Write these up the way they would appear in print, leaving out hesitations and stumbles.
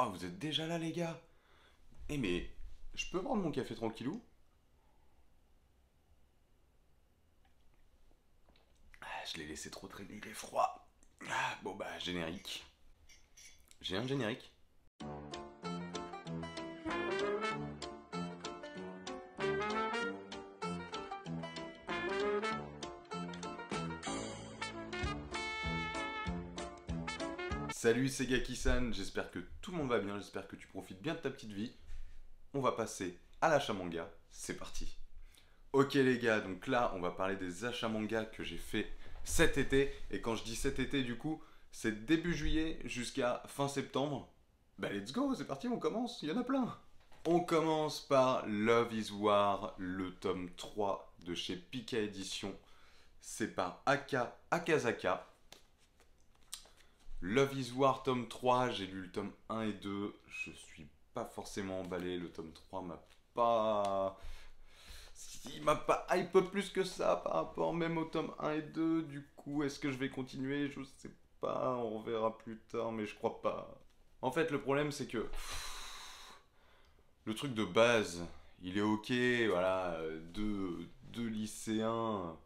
Oh, vous êtes déjà là, les gars? Eh, mais je peux prendre mon café tranquillou? Ah, je l'ai laissé trop traîner, il est froid. Ah, bon, bah, générique. J'ai un générique. Salut, c'est Gaki-san. J'espère que tout le monde va bien. J'espère que tu profites bien de ta petite vie. On va passer à l'achat manga. C'est parti. Ok, les gars, donc là, on va parler des achats manga que j'ai fait cet été. Et quand je dis cet été, du coup, c'est début juillet jusqu'à fin septembre. Bah, let's go, c'est parti, on commence. Il y en a plein. On commence par Love is War, le tome 3 de chez Pika Édition. C'est par Akazaka. Love is War, tome 3, j'ai lu le tome 1 et 2. Je suis pas forcément emballé. Le tome 3 m'a pas. Il m'a pas hype plus que ça par rapport même au tome 1 et 2. Du coup, est-ce que je vais continuer? Je sais pas, on verra plus tard, mais je crois pas. En fait, le problème, c'est que le truc de base, il est ok, voilà, deux lycéens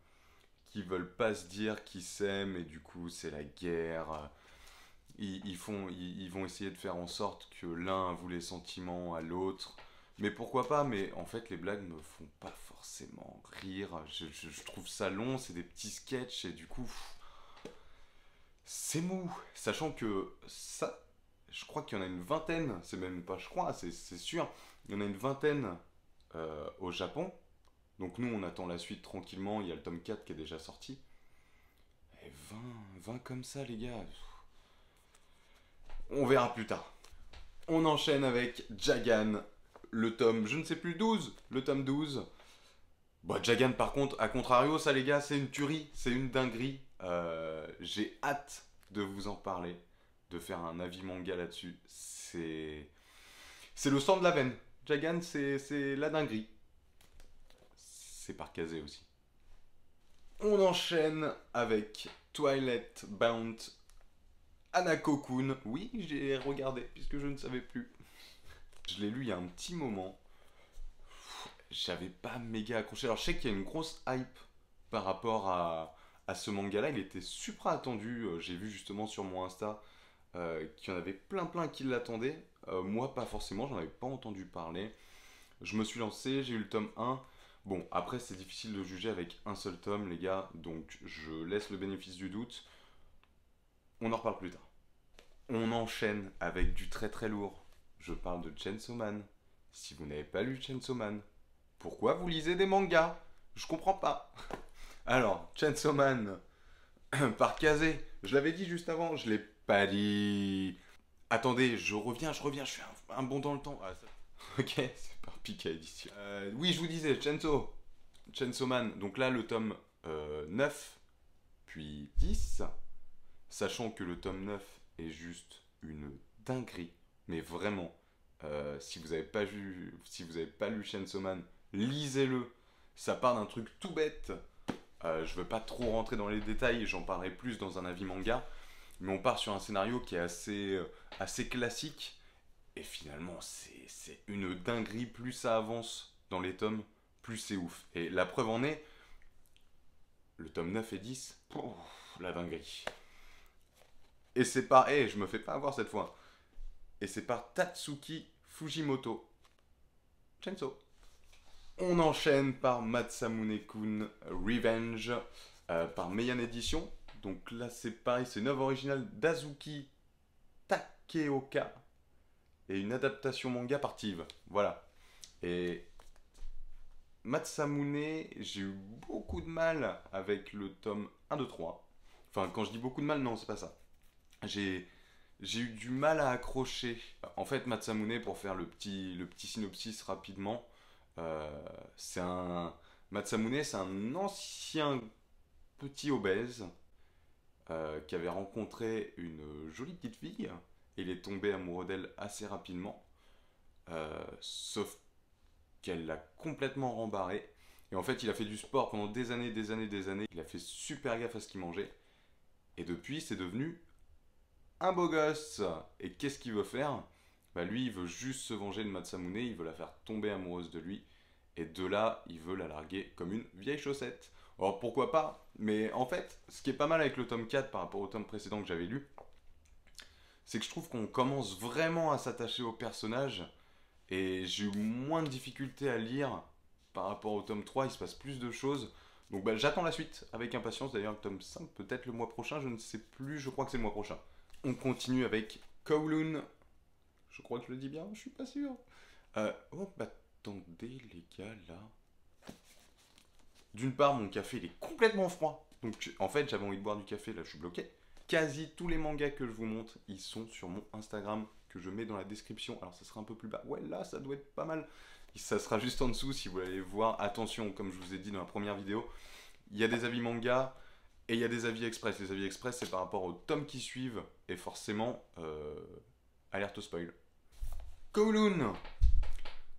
qui veulent pas se dire qu'ils s'aiment et du coup c'est la guerre. Ils vont essayer de faire en sorte que l'un avoue les sentiments à l'autre. Mais pourquoi pas? Mais en fait, les blagues me font pas forcément rire. Je trouve ça long, c'est des petits sketchs et du coup, c'est mou. Sachant que ça, je crois qu'il y en a une vingtaine, c'est même pas je crois, c'est sûr. Il y en a une vingtaine au Japon. Donc nous, on attend la suite tranquillement. Il y a le tome 4 qui est déjà sorti. Et 20 comme ça, les gars. On verra plus tard. On enchaîne avec Jagan, le tome, je ne sais plus, 12. Le tome 12. Bon, Jagan, par contre, à contrario, ça, les gars, c'est une tuerie. C'est une dinguerie. J'ai hâte de vous en parler. De faire un avis manga là-dessus. C'est le sang de la veine. Jagan, c'est la dinguerie. C'est par Kazé aussi. On enchaîne avec Twilight Bound Hanako-kun. Oui, j'ai regardé puisque je ne savais plus. Je l'ai lu il y a un petit moment. J'avais pas méga accroché. Alors je sais qu'il y a une grosse hype par rapport à ce manga-là. Il était super attendu. J'ai vu justement sur mon Insta qu'il y en avait plein qui l'attendaient. Moi, pas forcément. J'en avais pas entendu parler. Je me suis lancé. J'ai eu le tome 1. Bon, après, c'est difficile de juger avec un seul tome, les gars. Donc je laisse le bénéfice du doute. On en reparle plus tard. On enchaîne avec du très lourd. Je parle de Chainsaw Man. Si vous n'avez pas lu Chainsaw Man, pourquoi vous lisez des mangas? Je comprends pas. Alors, Chainsaw Man, par Kazé, je l'avais dit juste avant, je l'ai pas dit. Attendez, je fais un bond dans le temps. Ah, ça... Ok, c'est par Pika Edition. Oui, je vous disais, Chainsaw Man, donc là le tome 9, puis 10, sachant que le tome 9 est juste une dinguerie, mais vraiment, si vous n'avez pas vu, si vous n'avez pas lu Chainsaw Man, lisez-le. Ça part d'un truc tout bête. Je veux pas trop rentrer dans les détails, j'en parlerai plus dans un avis manga, mais on part sur un scénario qui est assez classique, et finalement c'est une dinguerie, plus ça avance dans les tomes, plus c'est ouf. Et la preuve en est, le tome 9 et 10, pouf, la dinguerie. Et c'est par... Eh, je me fais pas avoir cette fois. Et c'est par Tatsuki Fujimoto. Chainsaw. On enchaîne par Matsamune-kun Revenge par Meian Edition. Donc là c'est pareil, c'est une œuvre originale d'Azuki Takeoka et une adaptation manga par Tive. Voilà. Et Matsamune, j'ai eu beaucoup de mal avec le tome 1, 2, 3. Enfin, quand je dis beaucoup de mal, non, c'est pas ça. J'ai j'ai eu du mal à accrocher. En fait, Matsamune, pour faire le petit synopsis rapidement, euh, c'est un Matsamune, c'est un ancien petit obèse qui avait rencontré une jolie petite fille et il est tombé amoureux d'elle assez rapidement. Sauf qu'elle l'a complètement rembarré. Et en fait, il a fait du sport pendant des années. Il a fait super gaffe à ce qu'il mangeait. Et depuis, c'est devenu un beau gosse. Et qu'est-ce qu'il veut faire? bah lui il veut juste se venger de Matsamune, il veut la faire tomber amoureuse de lui, et de là il veut la larguer comme une vieille chaussette. Alors pourquoi pas, mais en fait, ce qui est pas mal avec le tome 4 par rapport au tome précédent que j'avais lu, c'est que je trouve qu'on commence vraiment à s'attacher au personnage, et j'ai eu moins de difficultés à lire par rapport au tome 3, il se passe plus de choses. Donc bah, j'attends la suite avec impatience, d'ailleurs le tome 5 peut-être le mois prochain, je ne sais plus, je crois que c'est le mois prochain. On continue avec Kowloon, je crois que je le dis bien, je suis pas sûr. Oh bah attendez les gars là. D'une part mon café il est complètement froid, donc en fait j'avais envie de boire du café, là je suis bloqué. Quasi tous les mangas que je vous montre, ils sont sur mon Instagram que je mets dans la description. Alors ça sera un peu plus bas. Ouais, là ça doit être pas mal. Ça sera juste en dessous si vous voulez aller voir. Attention, comme je vous ai dit dans la première vidéo, il y a des avis manga et il y a des avis express. Les avis express c'est par rapport aux tomes qui suivent et forcément alerte au spoil. Kowloon,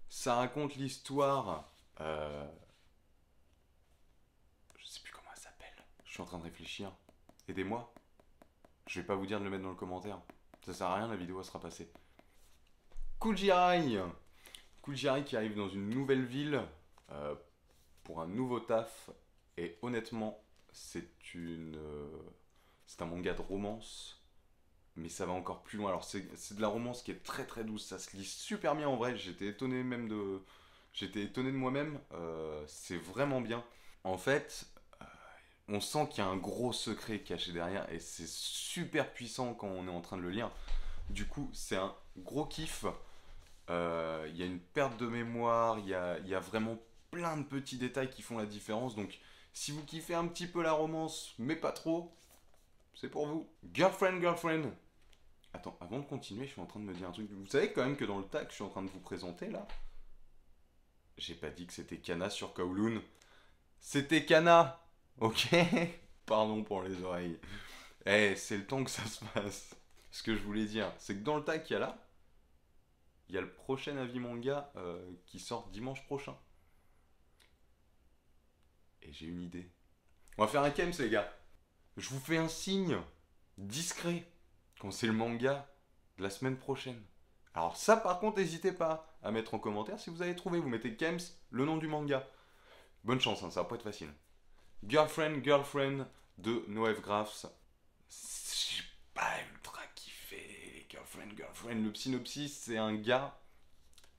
ça raconte l'histoire. Je sais plus comment elle s'appelle. Je suis en train de réfléchir. Aidez-moi. Je vais pas vous dire de le mettre dans le commentaire. Ça sert à rien, la vidéo elle sera passée. Kujirai. Kujirai qui arrive dans une nouvelle ville pour un nouveau taf. Et honnêtement, c'est un manga de romance. Mais ça va encore plus loin. Alors c'est de la romance qui est très très douce. Ça se lit super bien en vrai. J'étais étonné de moi-même. C'est vraiment bien. En fait, on sent qu'il y a un gros secret caché derrière et c'est super puissant quand on est en train de le lire. Du coup, c'est un gros kiff. Il y a une perte de mémoire, il y a vraiment plein de petits détails qui font la différence. Donc, si vous kiffez un petit peu la romance, mais pas trop, c'est pour vous. Girlfriend, girlfriend. Attends, avant de continuer, je suis en train de me dire un truc. Vous savez quand même que dans le tag que je suis en train de vous présenter là, j'ai pas dit que c'était Kana sur Kowloon. C'était Kana. Ok. Pardon pour les oreilles. Eh, c'est le temps que ça se passe. Ce que je voulais dire, c'est que dans le tag qu'il y a là, il y a le prochain avis manga qui sort dimanche prochain. Et j'ai une idée. On va faire un Kems, les gars. Je vous fais un signe discret quand c'est le manga de la semaine prochaine. Alors ça, par contre, n'hésitez pas à mettre en commentaire si vous avez trouvé. Vous mettez Kems, le nom du manga. Bonne chance, hein, ça va pas être facile. Girlfriend, Girlfriend de Noël Graphs. J'ai pas ultra kiffé. Girlfriend, Girlfriend. Le synopsis, c'est un gars.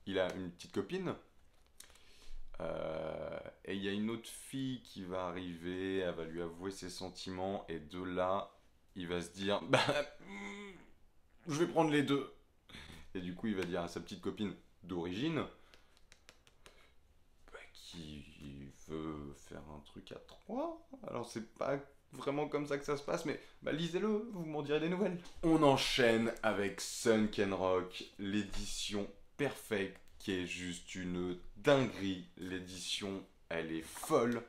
Il a une petite copine. Et il y a une autre fille qui va arriver. Elle va lui avouer ses sentiments. Et de là, il va se dire bah, je vais prendre les deux. Et du coup, il va dire à sa petite copine d'origine qui veut faire un truc à trois. Alors c'est pas vraiment comme ça que ça se passe, mais bah, lisez-le, vous m'en direz des nouvelles. On enchaîne avec Sunken Rock, l'édition perfecte, qui est juste une dinguerie. L'édition, elle est folle.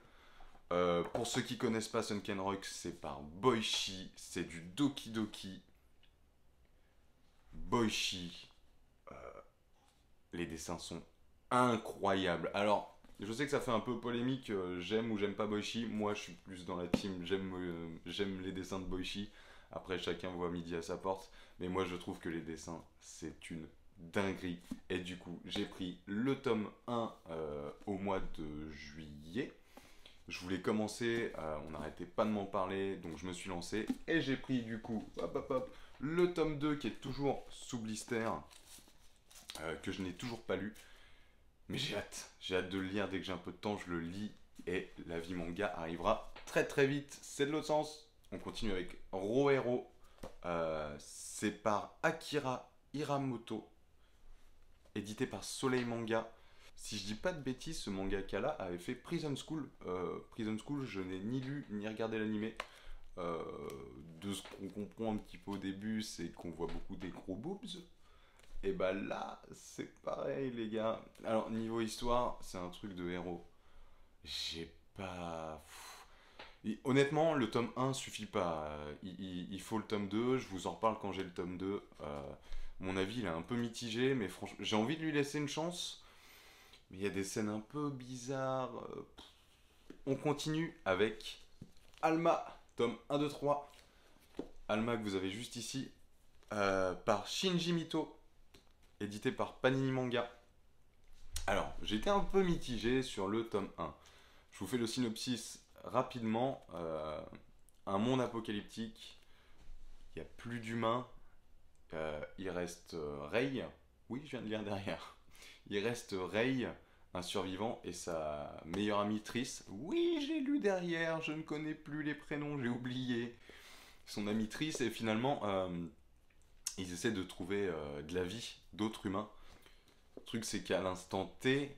Pour ceux qui connaissent pas Sunken Rock, c'est par Boichi, c'est du Doki Doki. Boichi, les dessins sont incroyables. Alors, je sais que ça fait un peu polémique, j'aime ou j'aime pas Boichi. Moi, je suis plus dans la team, j'aime les dessins de Boichi. Après, chacun voit midi à sa porte. Mais moi, je trouve que les dessins, c'est une dinguerie. Et du coup, j'ai pris le tome 1 au mois de juillet. Je voulais commencer, on n'arrêtait pas de m'en parler, donc je me suis lancé. Et j'ai pris du coup, hop, hop, hop, le tome 2 qui est toujours sous blister, que je n'ai toujours pas lu. Mais j'ai hâte de le lire dès que j'ai un peu de temps, je le lis et la vie manga arrivera très très vite. C'est de l'autre sens. On continue avec Rohero. C'est par Akira Hiramoto, édité par Soleil Manga. Si je dis pas de bêtises, ce mangaka-là avait fait Prison School. Prison School, je n'ai ni lu ni regardé l'animé. De ce qu'on comprend un petit peu au début, c'est qu'on voit beaucoup des gros boobs. Et bah là, c'est pareil, les gars. Alors, niveau histoire, c'est un truc de héros. J'ai pas. Honnêtement, le tome 1 suffit pas. Il faut le tome 2. Je vous en reparle quand j'ai le tome 2. Mon avis, il est un peu mitigé, mais franchement, j'ai envie de lui laisser une chance. Mais il y a des scènes un peu bizarres. On continue avec Alma, tome 1, 2, 3. Alma que vous avez juste ici, par Shinji Mito. édité par Panini Manga. Alors, j'étais un peu mitigé sur le tome 1. Je vous fais le synopsis rapidement. Un monde apocalyptique, il n'y a plus d'humains, il reste Rei. Oui, je viens de lire derrière. Il reste Rei, un survivant, et sa meilleure amie Triss. Oui, j'ai lu derrière, je ne connais plus les prénoms, j'ai oublié. Son amie Triss, et finalement, ils essaient de trouver de la vie d'autres humains. Le truc, c'est qu'à l'instant T,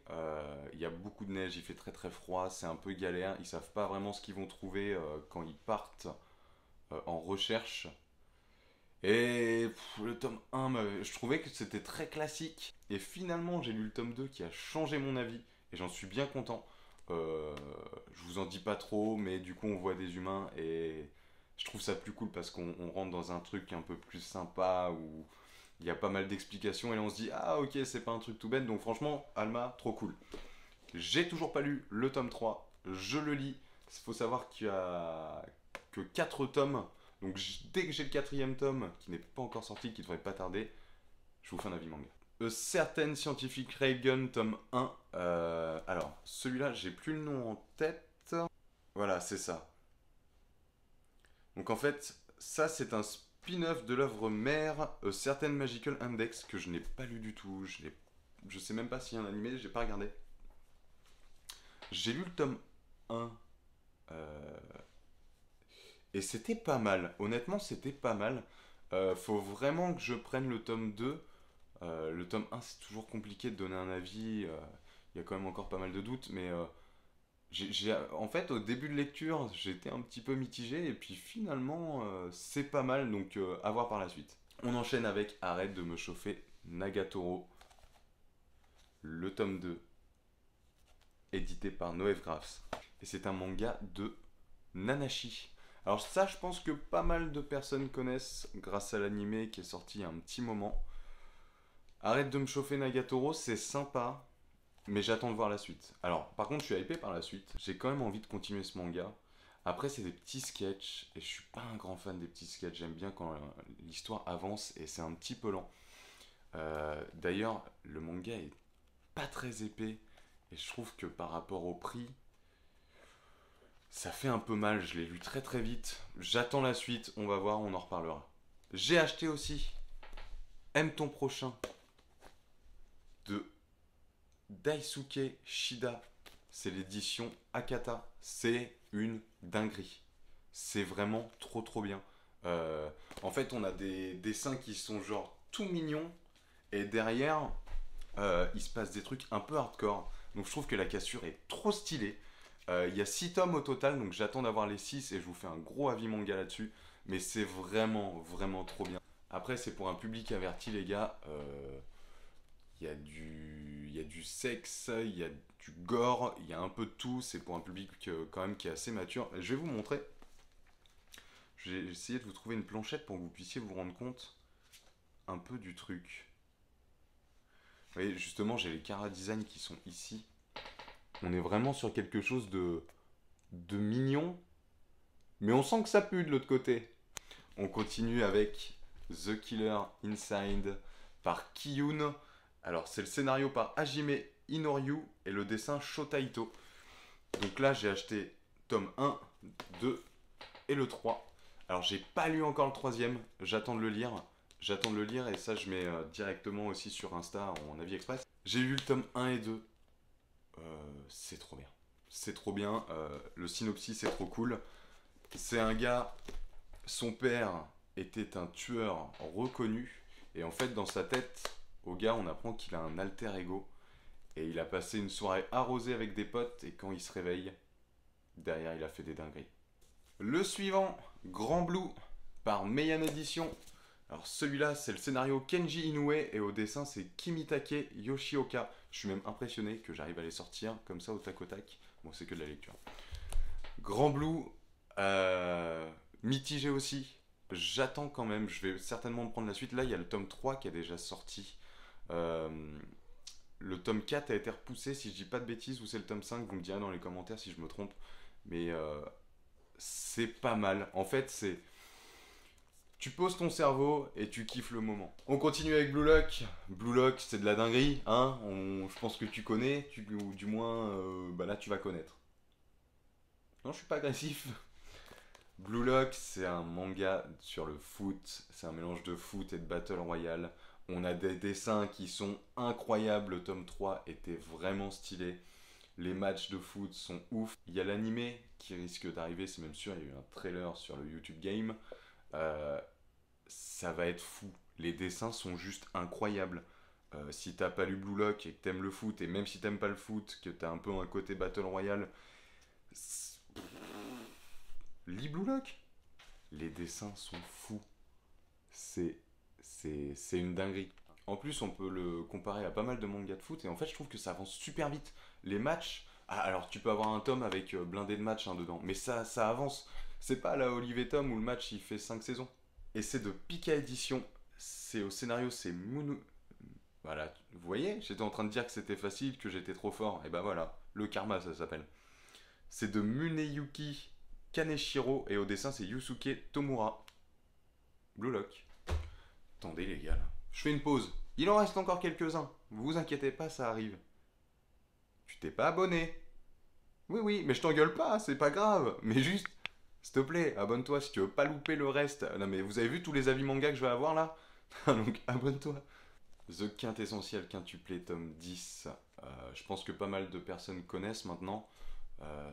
il y a beaucoup de neige, il fait très très froid, c'est un peu galère. Ils savent pas vraiment ce qu'ils vont trouver quand ils partent en recherche. Et le tome 1, je trouvais que c'était très classique. Et finalement, j'ai lu le tome 2 qui a changé mon avis. Et j'en suis bien content. Je vous en dis pas trop, mais du coup, on voit des humains. Et je trouve ça plus cool parce qu'on rentre dans un truc un peu plus sympa où il y a pas mal d'explications. Et là, on se dit, ah ok, c'est pas un truc tout bête. Donc franchement, Alma, trop cool. J'ai toujours pas lu le tome 3. Je le lis. Il faut savoir qu'il y a que 4 tomes. Donc dès que j'ai le quatrième tome, qui n'est pas encore sorti, qui devrait pas tarder, je vous fais un avis manga. Certaines scientifiques Railgun, tome 1. Alors, celui-là, j'ai plus le nom en tête. Voilà, c'est ça. Donc en fait, ça c'est un spin-off de l'œuvre mère, Certain Magical Index, que je n'ai pas lu du tout. Je sais même pas s'il y a un animé, j'ai pas regardé. J'ai lu le tome 1. Et c'était pas mal. Honnêtement, c'était pas mal. Faut vraiment que je prenne le tome 2. Le tome 1, c'est toujours compliqué de donner un avis. Il y a quand même encore pas mal de doutes. Mais en fait, au début de lecture, j'étais un petit peu mitigé. Et puis finalement, c'est pas mal. Donc, à voir par la suite. On enchaîne avec Arrête de me chauffer Nagatoro. Le tome 2. Édité par Noël Graphs. Et c'est un manga de Nanashi. Alors ça, je pense que pas mal de personnes connaissent grâce à l'animé qui est sorti il y a un petit moment. Arrête de me chauffer Nagatoro, c'est sympa, mais j'attends de voir la suite. Alors, par contre, je suis hypé par la suite. J'ai quand même envie de continuer ce manga. Après, c'est des petits sketchs, et je suis pas un grand fan des petits sketchs. J'aime bien quand l'histoire avance, et c'est un petit peu lent. D'ailleurs, le manga est pas très épais, et je trouve que par rapport au prix, ça fait un peu mal, je l'ai lu très très vite. J'attends la suite, on va voir, on en reparlera. J'ai acheté aussi Aime ton prochain de Daisuke Shida. C'est l'édition Akata. C'est une dinguerie. C'est vraiment trop trop bien. En fait, on a des dessins qui sont genre tout mignons. Et derrière, il se passe des trucs un peu hardcore. Donc je trouve que la cassure est trop stylée. Il y a 6 tomes au total, donc j'attends d'avoir les 6 et je vous fais un gros avis manga là-dessus. Mais c'est vraiment, vraiment trop bien. Après, c'est pour un public averti, les gars. Il y a du sexe, il y a du gore, il y a un peu de tout. C'est pour un public quand même qui est assez mature. Je vais vous montrer. J'ai essayé de vous trouver une planchette pour que vous puissiez vous rendre compte un peu du truc. Vous voyez, justement, j'ai les Kara Design qui sont ici. On est vraiment sur quelque chose de mignon, mais on sent que ça pue de l'autre côté. On continue avec The Killer Inside par Kiyun. Alors, c'est le scénario par Hajime Inoryu et le dessin Shota Ito. Donc là, j'ai acheté tome 1, 2 et le 3. Alors, j'ai pas lu encore le troisième, j'attends de le lire. J'attends de le lire et ça, je mets directement aussi sur Insta en avis express. J'ai lu le tome 1 et 2. C'est trop bien. C'est trop bien. Le synopsis est trop cool. C'est un gars, son père était un tueur reconnu. Et en fait, dans sa tête, au gars, on apprend qu'il a un alter ego. Et il a passé une soirée arrosée avec des potes. Et quand il se réveille, derrière, il a fait des dingueries. Le suivant, Grand Blue, par Meian Edition. Alors celui-là, c'est le scénario Kenji Inoue et au dessin, c'est Kimitake Yoshioka. Je suis même impressionné que j'arrive à les sortir comme ça au tac au tac. Bon, c'est que de la lecture. Grand Blue, mitigé aussi. J'attends quand même, je vais certainement prendre la suite. Là, il y a le tome 3 qui est déjà sorti. Le tome 4 a été repoussé, si je dis pas de bêtises, ou c'est le tome 5, vous me direz dans les commentaires si je me trompe. Mais c'est pas mal. En fait, c'est... Tu poses ton cerveau et tu kiffes le moment. On continue avec Blue Lock. Blue Lock, c'est de la dinguerie, hein. Je pense que tu connais, ou du moins, bah là tu vas connaître. Non, je suis pas agressif. Blue Lock, c'est un manga sur le foot. C'est un mélange de foot et de Battle Royale. On a des dessins qui sont incroyables. Le tome 3 était vraiment stylé. Les matchs de foot sont ouf. Il y a l'animé qui risque d'arriver, c'est même sûr. Il y a eu un trailer sur le YouTube Game. Euh, Ça va être fou. Les dessins sont juste incroyables. Si t'as pas lu Blue Lock et que t'aimes le foot, et même si t'aimes pas le foot, que t'as un peu un côté Battle Royale, lis Blue Lock. Les dessins sont fous. C'est, c'est une dinguerie. En plus, on peut le comparer à pas mal de mangas de foot, et en fait, je trouve que ça avance super vite. Les matchs, ah, alors tu peux avoir un tome avec blindé de matchs hein, dedans, mais ça avance. C'est pas la Olivier Tom où le match il fait 5 saisons. Et c'est de Pika Édition. C'est au scénario, c'est Mounou. Voilà, vous voyez, j'étais en train de dire que c'était facile, que j'étais trop fort. Et ben voilà, le karma ça s'appelle. C'est de Muneyuki Kaneshiro et au dessin c'est Yusuke Tomura. Blue Lock. Attendez les gars, là. Je fais une pause. Il en reste encore quelques-uns. Vous inquiétez pas, ça arrive. Tu t'es pas abonné? Oui, oui, mais je t'engueule pas, c'est pas grave. Mais juste, s'il te plaît, abonne-toi si tu veux pas louper le reste. Non mais vous avez vu tous les avis manga que je vais avoir là? Donc abonne-toi. The Quintessentiel Quintuplé tome 10. Je pense que pas mal de personnes connaissent maintenant.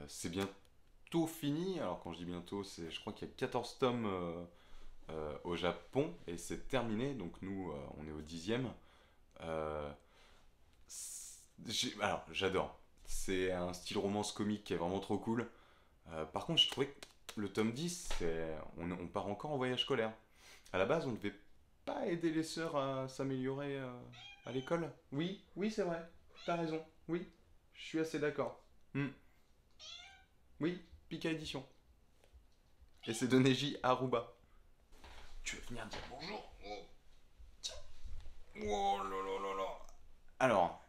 C'est bientôt fini. Alors quand je dis bientôt, je crois qu'il y a 14 tomes au Japon et c'est terminé. Donc nous, on est au 10e. Euh, alors j'adore. C'est un style romance comique qui est vraiment trop cool. Par contre, je trouvais que le tome 10, on part encore en voyage scolaire. À la base, on devait pas aider les sœurs à s'améliorer à l'école. Oui, oui, c'est vrai. T'as raison. Oui, je suis assez d'accord. Hmm. Oui, Pika Édition. Et c'est de Neji Aruba. Tu veux venir dire bonjour? Oh, tiens. Oh là là là là. Alors,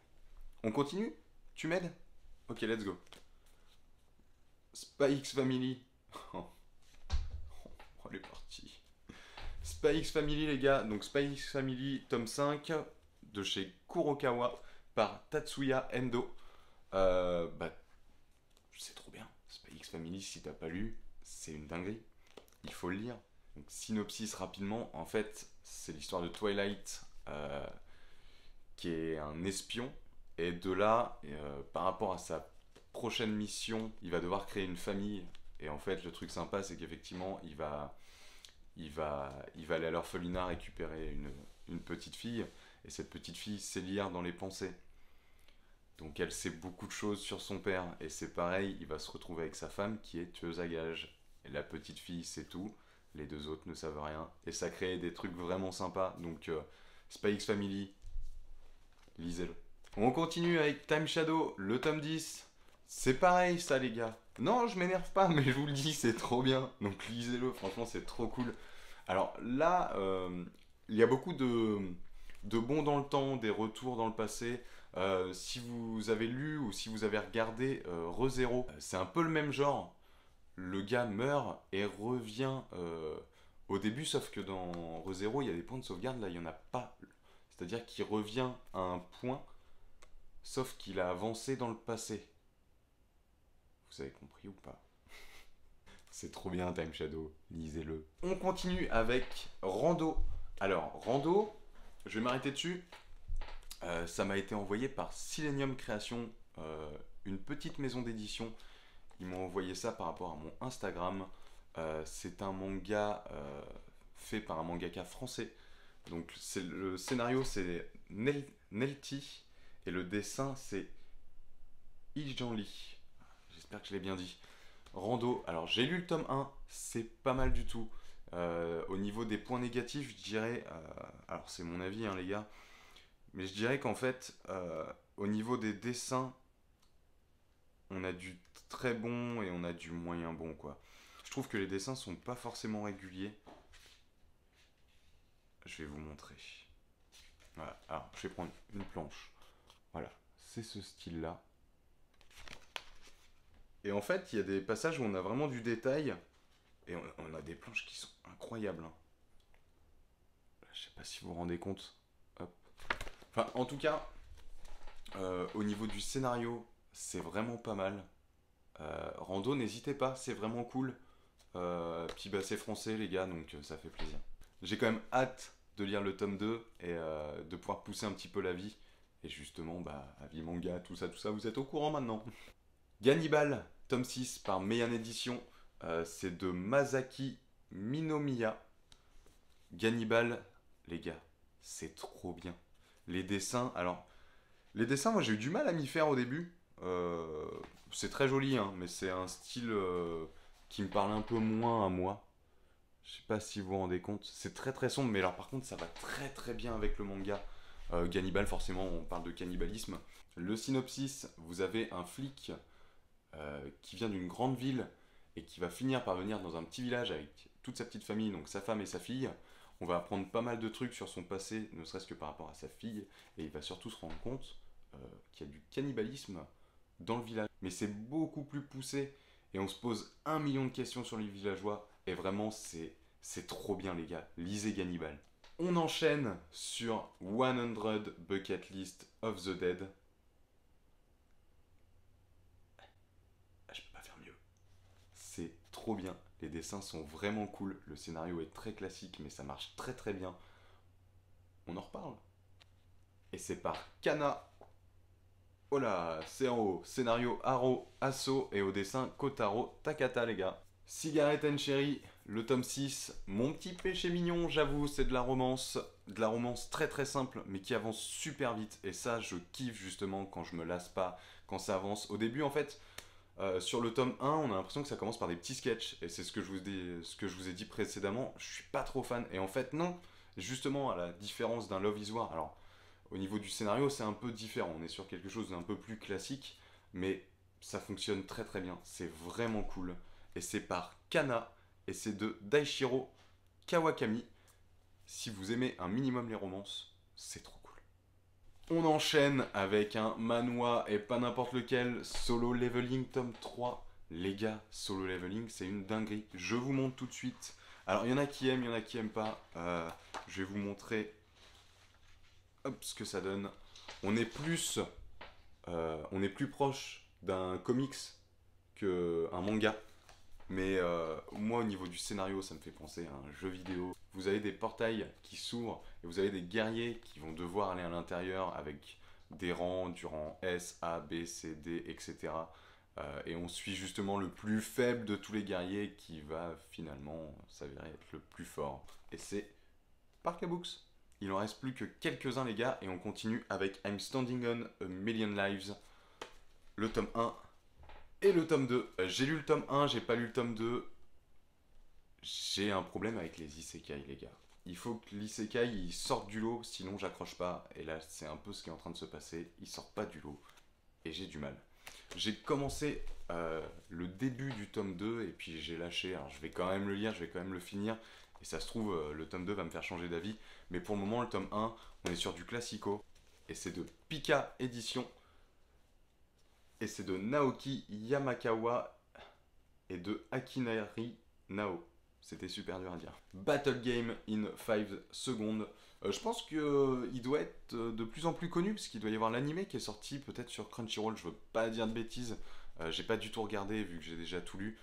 on continue? Tu m'aides? Ok, let's go. Spy X Family. Oh, elle est partie. Spy X Family, les gars. Donc, Spy X Family, tome 5 de chez Kurokawa par Tatsuya Endo. Bah, c'est trop bien. Spy X Family, si t'as pas lu, c'est une dinguerie. Il faut le lire. Donc, synopsis rapidement. En fait, c'est l'histoire de Twilight qui est un espion. Et de là, par rapport à sa prochaine mission, il va devoir créer une famille. Et en fait, le truc sympa, c'est qu'effectivement, il va aller à l'orphelinat récupérer une petite fille. Et cette petite fille sait lire dans les pensées. Donc elle sait beaucoup de choses sur son père. Et c'est pareil, il va se retrouver avec sa femme qui est tueuse à gages. Et la petite fille sait tout. Les deux autres ne savent rien. Et ça crée des trucs vraiment sympas. Donc Spy X Family, lisez-le. On continue avec Time Shadow, le tome 10. C'est pareil ça les gars. Non, je m'énerve pas, mais je vous le dis, c'est trop bien. Donc lisez-le, franchement c'est trop cool. Alors là, il y a beaucoup de bons dans le temps, des retours dans le passé. Si vous avez lu ou si vous avez regardé ReZero, c'est un peu le même genre. Le gars meurt et revient au début, sauf que dans ReZero, il y a des points de sauvegarde, là il n'y en a pas. C'est-à-dire qu'il revient à un point, sauf qu'il a avancé dans le passé. Vous avez compris ou pas? C'est trop bien Time Shadow, lisez-le. On continue avec Rando. Alors, Rando, je vais m'arrêter dessus. Ça m'a été envoyé par Silenium Création, une petite maison d'édition. Ils m'ont envoyé ça par rapport à mon Instagram. C'est un manga fait par un mangaka français. Donc le scénario c'est Nelty et le dessin c'est Ijanli. J'espère que je l'ai bien dit. Rando, alors j'ai lu le tome 1, c'est pas mal du tout. Au niveau des points négatifs, je dirais, alors c'est mon avis hein, les gars, mais je dirais qu'en fait, au niveau des dessins, on a du très bon et on a du moyen bon quoi. Je trouve que les dessins sont pas forcément réguliers. Je vais vous montrer. Voilà, alors je vais prendre une planche. Voilà, c'est ce style-là. Et en fait, il y a des passages où on a vraiment du détail et on a des planches qui sont incroyables. Hein. Je sais pas si vous vous rendez compte. Hop. Enfin, en tout cas, au niveau du scénario, c'est vraiment pas mal. Rando, n'hésitez pas, c'est vraiment cool. Puis bah, c'est français, les gars, donc ça fait plaisir. J'ai quand même hâte de lire le tome 2 et de pouvoir pousser un petit peu la vie. Et justement, bah, avis manga, tout ça, vous êtes au courant maintenant. Gannibal, tome 6 par Meian Edition. C'est de Masaki Minomiya. Gannibal, les gars, c'est trop bien. Les dessins, alors, les dessins, moi j'ai eu du mal à m'y faire au début. C'est très joli, hein, mais c'est un style qui me parle un peu moins à moi. Je sais pas si vous vous rendez compte. C'est très très sombre, mais alors par contre ça va très très bien avec le manga. Gannibal, forcément, on parle de cannibalisme. Le synopsis, vous avez un flic qui vient d'une grande ville et qui va finir par venir dans un petit village avec toute sa petite famille, donc sa femme et sa fille. On va apprendre pas mal de trucs sur son passé, ne serait-ce que par rapport à sa fille, et il va surtout se rendre compte qu'il y a du cannibalisme dans le village. Mais c'est beaucoup plus poussé, et on se pose 1 million de questions sur les villageois, et vraiment c'est trop bien les gars, lisez Gannibal. On enchaîne sur 100 Bucket List of the Dead. Je peux pas faire mieux. C'est trop bien. Les dessins sont vraiment cool. Le scénario est très classique, mais ça marche très très bien. On en reparle. Et c'est par Kana. Oh là, c'est en haut. Scénario Haro Asso et au dessin Kotaro Takata, les gars. Cigarette and Cherry, le tome 6. Mon petit péché mignon, j'avoue, c'est de la romance. De la romance très très simple, mais qui avance super vite. Et ça, je kiffe justement quand je me lasse pas, quand ça avance. Au début, en fait, sur le tome 1, on a l'impression que ça commence par des petits sketchs, et c'est ce que je vous ai dit précédemment, je suis pas trop fan, et en fait non, justement à la différence d'un Love is War, alors au niveau du scénario c'est un peu différent, on est sur quelque chose d'un peu plus classique, mais ça fonctionne très très bien, c'est vraiment cool, et c'est par Kana, et c'est de Daishiro Kawakami. Si vous aimez un minimum les romances, c'est trop cool. On enchaîne avec un manhwa et pas n'importe lequel, Solo Leveling tome 3. Les gars, Solo Leveling, c'est une dinguerie. Je vous montre tout de suite. Alors, il y en a qui aiment, il y en a qui aiment pas. Je vais vous montrer hop, ce que ça donne. On est plus, on est plus proche d'un comics qu'un manga. Mais moi, au niveau du scénario, ça me fait penser à un jeu vidéo. Vous avez des portails qui s'ouvrent et vous avez des guerriers qui vont devoir aller à l'intérieur avec des rangs, du rang S, A, B, C, D, etc. Et on suit justement le plus faible de tous les guerriers qui va finalement s'avérer être le plus fort. Et c'est Parka Books. Il en reste plus que quelques-uns, les gars, et on continue avec I'm Standing on a Million Lives, le tome 1. Et le tome 2, j'ai lu le tome 1, j'ai pas lu le tome 2. J'ai un problème avec les isekai, les gars. Il faut que l'isekai il sorte du lot, sinon j'accroche pas. Et là, c'est un peu ce qui est en train de se passer. Il sort pas du lot. Et j'ai du mal. J'ai commencé le début du tome 2 et puis j'ai lâché. Alors je vais quand même le lire, je vais quand même le finir. Et ça se trouve, le tome 2 va me faire changer d'avis. Mais pour le moment, le tome 1, on est sur du classico. Et c'est de Pika Édition. Et c'est de Naoki Yamakawa et de Akinari Nao. C'était super dur à dire. Battle Game in 5 secondes. Je pense qu'il doit être de plus en plus connu, parce qu'il doit y avoir l'anime qui est sorti peut-être sur Crunchyroll, je veux pas dire de bêtises. J'ai pas du tout regardé vu que j'ai déjà tout lu.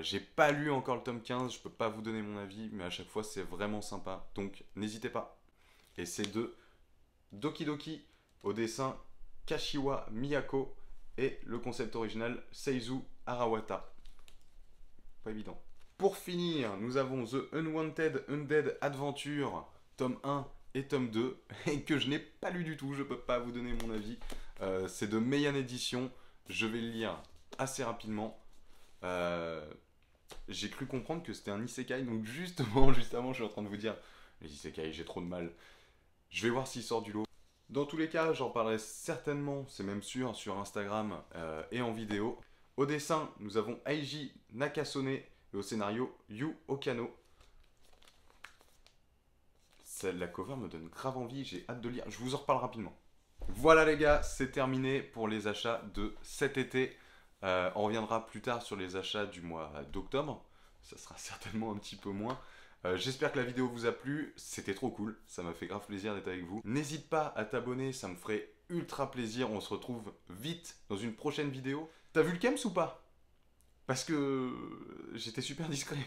J'ai pas lu encore le tome 15, je peux pas vous donner mon avis, mais à chaque fois c'est vraiment sympa. Donc n'hésitez pas. Et c'est de Doki Doki au dessin Kashiwa Miyako et le concept original Seizu Arawata. Pas évident. Pour finir, nous avons The Unwanted Undead Adventure, tome 1 et tome 2, et que je n'ai pas lu du tout, je peux pas vous donner mon avis. C'est de Meian Edition, je vais le lire assez rapidement. J'ai cru comprendre que c'était un isekai, donc justement, juste avant, je suis en train de vous dire, les isekai, j'ai trop de mal. Je vais voir s'il sort du lot. Dans tous les cas, j'en parlerai certainement, c'est même sûr, sur Instagram et en vidéo. Au dessin, nous avons Eiji Nakasone et au scénario Yu Okano. La cover me donne grave envie, j'ai hâte de lire. Je vous en reparle rapidement. Voilà les gars, c'est terminé pour les achats de cet été. On reviendra plus tard sur les achats du mois d'octobre. Ça sera certainement un petit peu moins. J'espère que la vidéo vous a plu, c'était trop cool, ça m'a fait grave plaisir d'être avec vous. N'hésite pas à t'abonner, ça me ferait ultra plaisir, on se retrouve vite dans une prochaine vidéo. T'as vu le Kems ou pas? Parce que j'étais super discret.